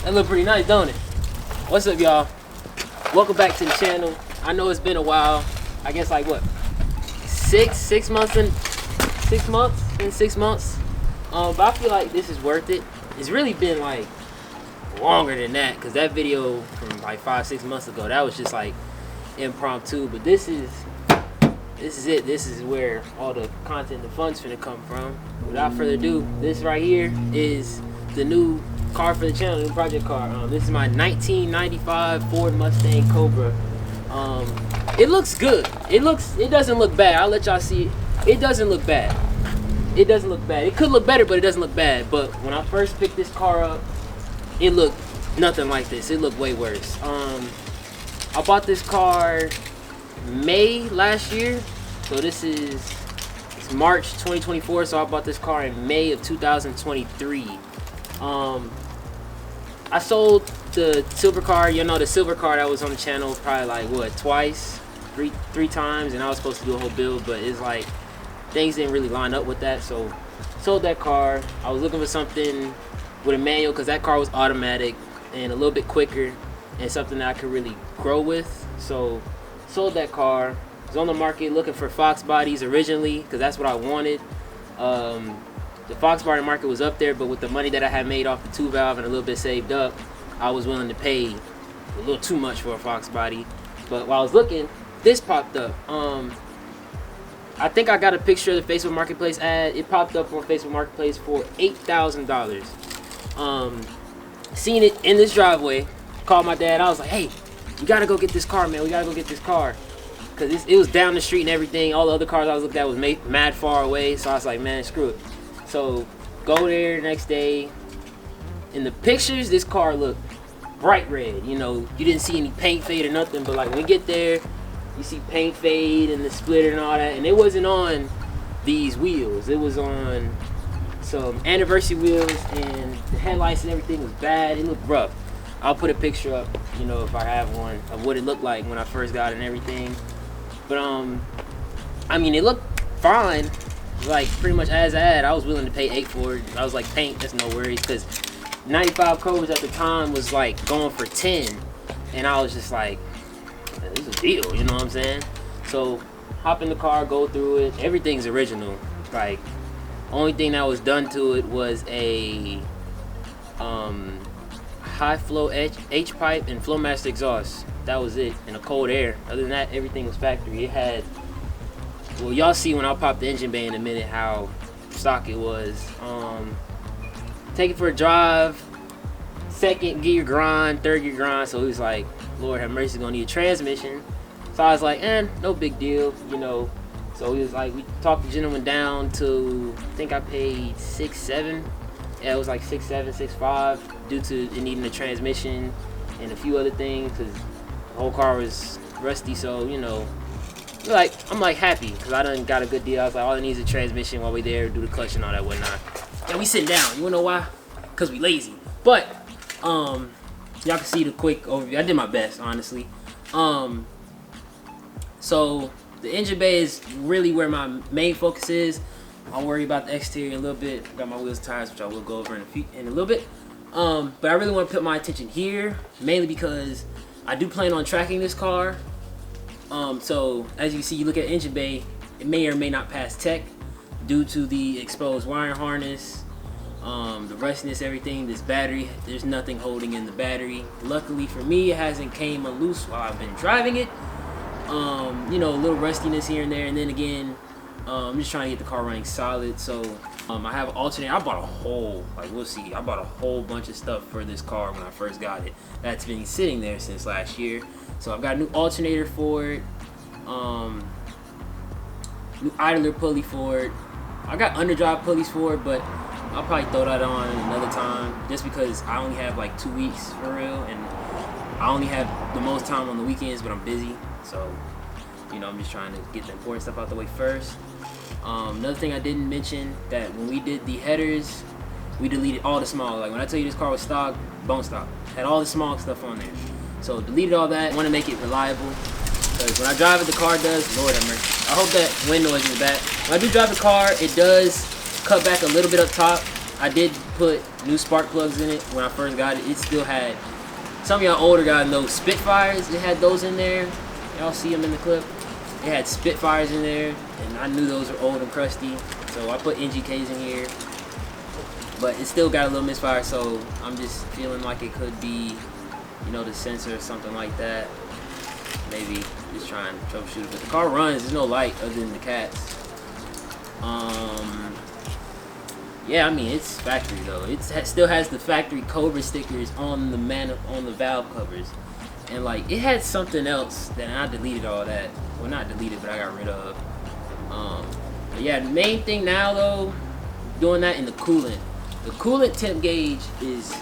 That look pretty nice, don't it? What's up, y'all? Welcome back to the channel. I know it's been a while. I guess like what? 6 months in 6 months? In 6 months. But I feel like this is worth it. It's really been like longer than that, because that video from like 5-6 months ago, that was just like impromptu. But this is it. This is where all the content, the fun's finna come from. Without further ado, this right here is the new car for the channel, new project car. This is my 1995 Ford Mustang Cobra. It looks good. It doesn't look bad. I'll let y'all see. It doesn't look bad. It doesn't look bad. It could look better, but it doesn't look bad. But when I first picked this car up, it looked nothing like this. It looked way worse. I bought this car May last year, so it's March 2024. So I bought this car in May of 2023. I sold the silver car, you know, the silver car that was on the channel probably like what, three times, and I was supposed to do a whole build, but it's like things didn't really line up with that, so sold that car. I was looking for something with a manual because that car was automatic and a little bit quicker and something that I could really grow with, so sold that car. Was on the market looking for Fox bodies originally because that's what I wanted. The Fox body market was up there, but with the money that I had made off the 2-valve and a little bit saved up, I was willing to pay a little too much for a Fox body. But while I was looking, this popped up. I think I got a picture of the Facebook Marketplace ad. It popped up on Facebook Marketplace for $8,000. Seen it in this driveway. Called my dad. I was like, hey, you gotta go get this car, man. We gotta go get this car. Because it was down the street and everything. All the other cars I was looking at was mad far away. So I was like, man, screw it. So go there the next day. In the pictures, this car looked bright red. You know, you didn't see any paint fade or nothing, but like when we get there, you see paint fade and the splitter and all that. And it wasn't on these wheels. It was on some anniversary wheels, and the headlights and everything was bad. It looked rough. I'll put a picture up, you know, if I have one, of what it looked like when I first got it and everything. But I mean, it looked fine. Like pretty much as I had, I was willing to pay $8 for it. I was like, paint, that's no worries, because 95 Cobras at the time was like going for 10, and I was just like, this is a deal, you know what I'm saying? So hop in the car, go through it. Everything's original. Like only thing that was done to it was a high flow H pipe and Flowmaster exhaust. That was it, and a cold air. Other than that, everything was factory. It had, well, y'all see when I'll pop the engine bay in a minute how stock it was. Take it for a drive, second gear grind, third gear grind. So it was like, Lord have mercy, gonna need a transmission. So I was like, no big deal, you know. So it was like, we talked the gentleman down to, I think I paid $6,700. Yeah, it was like $6,700, $6,500 due to it needing a transmission and a few other things because the whole car was rusty. So, you know, like I'm like happy because I done got a good deal. I was like, all it needs is a transmission while we there, do the clutch and all that whatnot. And we sitting down. You wanna know why? Because we lazy. But y'all can see the quick overview. I did my best, honestly. So the engine bay is really where my main focus is. I'll worry about the exterior a little bit. Got my wheels and tires, which I will go over in a little bit. But I really want to put my attention here, mainly because I do plan on tracking this car. So as you can see, you look at engine bay, it may or may not pass tech due to the exposed wiring harness, the rustiness, everything. This battery, there's nothing holding in the battery. Luckily for me, it hasn't came loose while I've been driving it. You know, a little rustiness here and there, and then again, I'm just trying to get the car running solid. So I have an alternator. I bought a whole, like we'll see, I bought a whole bunch of stuff for this car when I first got it. That's been sitting there since last year. So I've got a new alternator for it, new idler pulley for it. I got underdrive pulleys for it, but I'll probably throw that on another time just because I only have like 2 weeks for real, and I only have the most time on the weekends, but I'm busy. So, you know, I'm just trying to get the important stuff out the way first. Another thing I didn't mention, that when we did the headers, we deleted all the small. Like when I tell you this car was stock, bone stock, had all the small stuff on there. So deleted all that. I want to make it reliable because when I drive it, the car does. Lord have mercy. I hope that wind noise is back. When I do drive the car, it does cut back a little bit up top. I did put new spark plugs in it when I first got it. It still had, some of y'all older guys know Spitfires. It had those in there. Y'all see them in the clip. It had Spitfires in there, and I knew those were old and crusty. So I put NGKs in here. But it still got a little misfire, so I'm just feeling like it could be, you know, the sensor or something like that. Maybe just try and troubleshoot it. But the car runs, there's no light other than the cats. Yeah, I mean, it's factory though. It still has the factory Cobra stickers on the valve covers. And like, it had something else that I deleted all that. Well, not deleted, but I got rid of. But yeah, the main thing now though, doing that in the coolant. The coolant temp gauge is,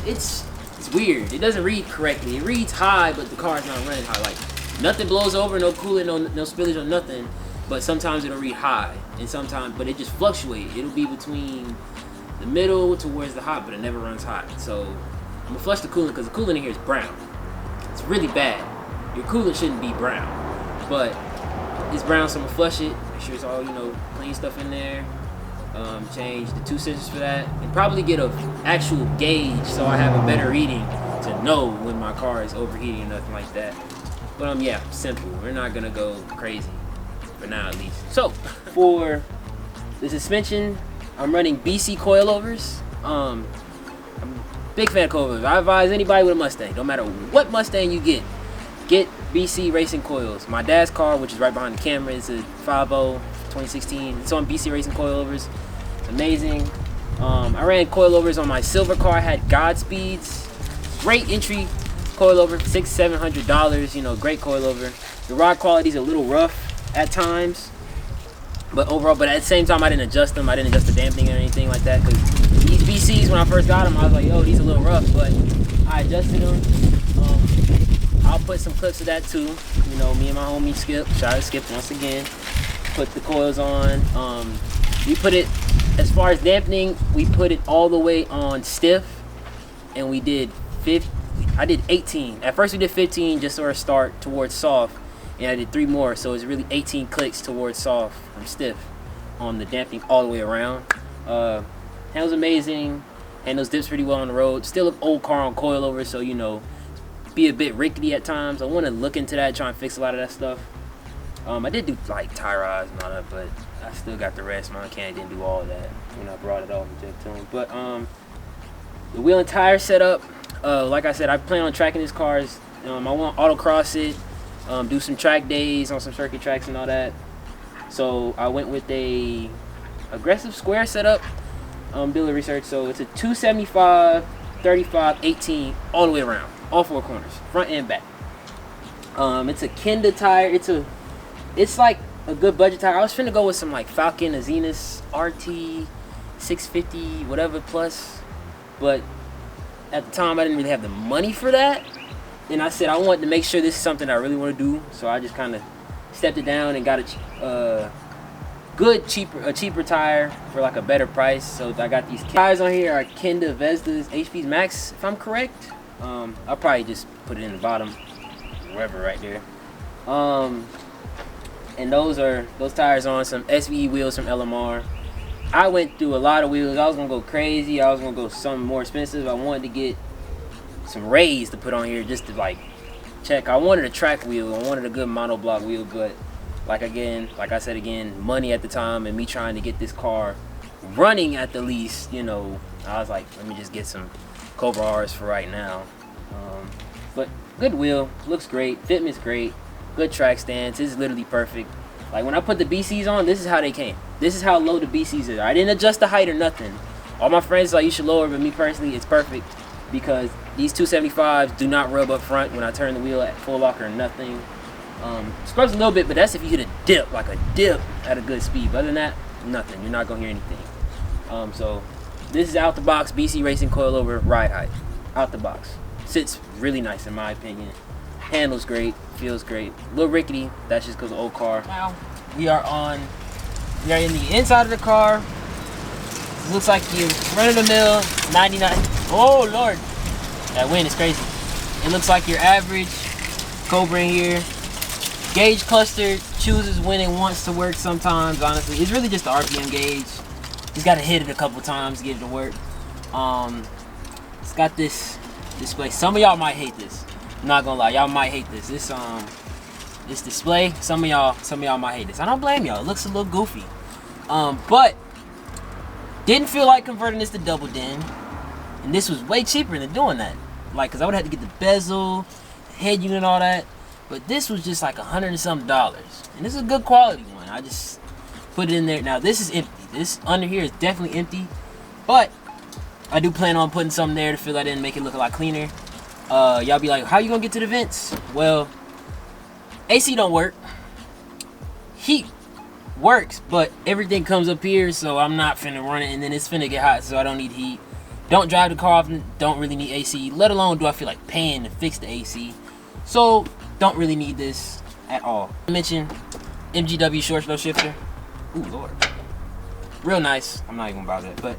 it's weird. It doesn't read correctly. It reads high, but the car's not running high. Like, nothing blows over, no coolant, no spillage or nothing. But sometimes it'll read high, and sometimes, but it just fluctuates. It'll be between the middle towards the hot, but it never runs hot. So I'm gonna flush the coolant because the coolant in here is brown. It's really bad. Your coolant shouldn't be brown, but it's brown, so I'm gonna flush it. Make sure it's all, you know, clean stuff in there. Change the 2 sensors for that, and probably get an actual gauge so I have a better reading to know when my car is overheating or nothing like that. But yeah, simple. We're not gonna go crazy for now, at least. So for the suspension, I'm running BC coilovers. I'm a big fan of coilovers. I advise anybody with a Mustang, no matter what Mustang you get BC racing coils. My dad's car, which is right behind the camera, is a 5.0 2016. It's on BC racing coilovers. It's amazing. I ran coilovers on my silver car. I had Godspeeds. Great entry coilover, $600-700. You know, great coilover. The rod quality is a little rough at times, but overall, but at the same time, I didn't adjust them. I didn't adjust the damping or anything like that, because these BCs, when I first got them, I was like, yo, these are a little rough, but I adjusted them. I'll put some clips of that too. You know, me and my homie Skip, shout out to Skip once again, put the coils on. We put it, as far as dampening, we put it all the way on stiff, and we did 50. I did 18. At first we did 15 just sort of start towards soft, and I did 3 more, so it's really 18 clicks towards soft from stiff on the damping all the way around. Handles amazing, handles dips pretty well on the road. Still an old car on coilover, so you know, be a bit rickety at times. I want to look into that, try and fix a lot of that stuff. I did do like tie rods and all that, but I still got the rest. My mechanic didn't do all of that when I brought it over to him. But the wheel and tire setup, like I said, I plan on tracking these cars. I want to autocross it, do some track days on some circuit tracks and all that. So I went with a aggressive square setup, dealer research. So it's a 275, 35, 18 all the way around, all 4 corners, front and back. It's a Kenda tire. It's like a good budget tire. I was finna go with some like Falcon Azenas RT 650 whatever plus, but at the time I didn't really have the money for that, and I said I wanted to make sure this is something I really want to do, so I just kind of stepped it down and got a cheaper tire for like a better price. So I got these tires on here are Kenda Vestas HP's Max, if I'm correct. I'll probably just put it in the bottom, wherever right there. And those tires on some SVE wheels from LMR. I went through a lot of wheels. I was gonna go crazy. I was gonna go something more expensive. I wanted to get some Rays to put on here just to like check. I wanted a track wheel. I wanted a good monoblock wheel, but like I said again, money at the time and me trying to get this car running at the least, you know, I was like, let me just get some Cobra R's for right now. But good wheel, looks great, fitment's great, good track stance, it's literally perfect. Like when I put the BCs on, this is how they came. This is how low the BCs are. I didn't adjust the height or nothing. All my friends are like, you should lower, but me personally, it's perfect because these 275s do not rub up front when I turn the wheel at full lock or nothing. Scrubs a little bit, but that's if you hit a dip, like a dip at a good speed. But other than that, nothing. You're not gonna hear anything. So this is out the box BC Racing coilover ride height. Out the box. Sits really nice in my opinion. Handles great, feels great. A little rickety, that's just because of the old car. Now we are in the inside of the car. Looks like you run of the mill 99. Oh Lord, that wind is crazy. It looks like your average Cobra in here. Gauge cluster chooses when it wants to work sometimes, honestly. It's really just the RPM gauge. Just gotta hit it a couple times to get it to work. It's got this display. Some of y'all might hate this. I'm not gonna lie, y'all might hate this. This display, some of y'all might hate this. I don't blame y'all. It looks a little goofy. But didn't feel like converting this to double din, and this was way cheaper than doing that. Like, cause I would have to get the bezel, head unit, and all that. But this was just like $100 and something, and this is a good quality one. I just put it in there. Now this is empty. This under here is definitely empty, but I do plan on putting something there to fill that in and make it look a lot cleaner. Y'all be like, how you gonna get to the vents? Well, AC don't work. Heat works, but everything comes up here, so I'm not finna run it, and then it's finna get hot, so I don't need heat. Don't drive the car often, don't really need AC, let alone do I feel like paying to fix the AC. So, don't really need this at all. I mentioned MGW short throw shifter. Ooh, Lord. Real nice. I'm not even gonna bother that, but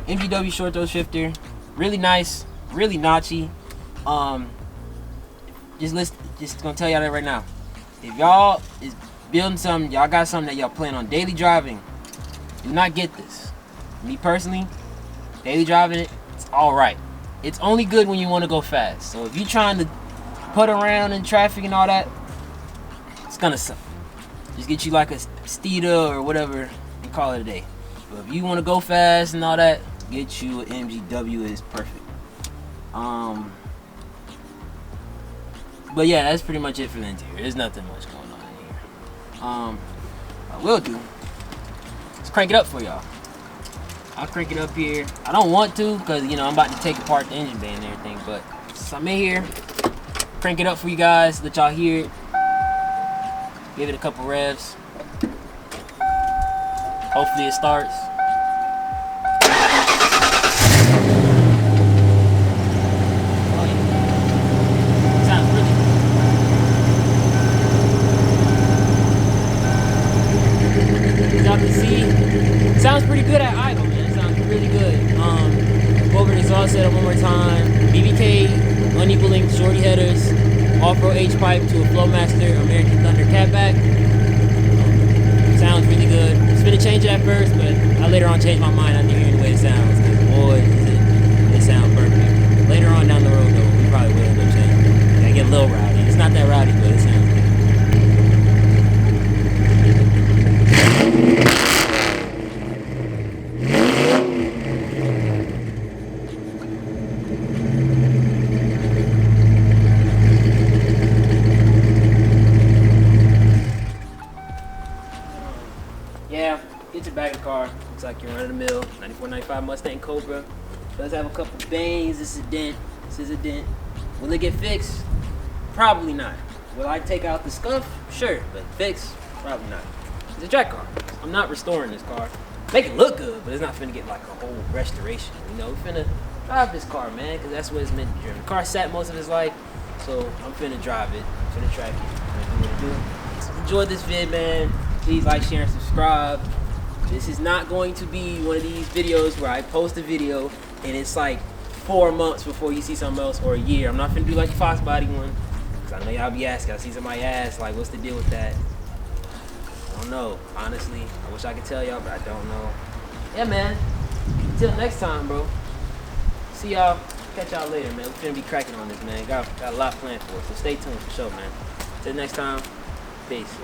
MGW short throw shifter. Really nice, really notchy. Just gonna tell y'all that right now. If y'all is building something, y'all got something that y'all plan on daily driving, do not get this. Me personally, daily driving it, it's alright. It's only good when you want to go fast. So if you're trying to put around in traffic and all that, it's gonna suck. Just get you like a Steeda or whatever you call it a day. But if you want to go fast and all that, get you an MGW, is perfect. But yeah, that's pretty much it for the interior. There's nothing much going on in here. I will do. Let's crank it up for y'all. I'll crank it up here. I don't want to, because you know I'm about to take apart the engine bay and everything. But since I'm in here, crank it up for you guys. Let y'all hear it. Give it a couple revs. Hopefully it starts. Sounds pretty good at idle, man. It sounds really good. Go over the exhaust setup one more time. BBK, unequaling shorty headers, off-road H-pipe to a Flowmaster American Thunder catback. Sounds really good. I was gonna change it at first, but I later on changed my mind after hearing the way it sounds. Cause boy, it sounds perfect. Later on down the road, though, we probably will end up changing it. I get a little rowdy. It's not that rowdy, but it sounds good. Yeah, get your back of the car. Looks like you're running the mill. 9495 Mustang Cobra. Does have a couple bangs. This is a dent. This is a dent. Will it get fixed? Probably not. Will I take out the scuff? Sure, but fixed? Probably not. It's a track car. I'm not restoring this car. Make it look good, but it's not finna get like a whole restoration. You know, we're finna drive this car, man, because that's what it's meant to be driven. The car sat most of its life, so I'm finna drive it. I'm finna track it. So enjoy this vid, man. Please like, share, and subscribe. This is not going to be one of these videos where I post a video and it's like 4 months before you see something else, or a year. I'm not finna do like the Fox body one, because I know y'all be asking. I see somebody ask, like, what's the deal with that? I don't know, honestly. I wish I could tell y'all, but I don't know. Yeah, man. Until next time, bro. See y'all. Catch y'all later, man. We're finna be cracking on this, man. Got a lot planned for us, so stay tuned for sure, man. Till next time, peace.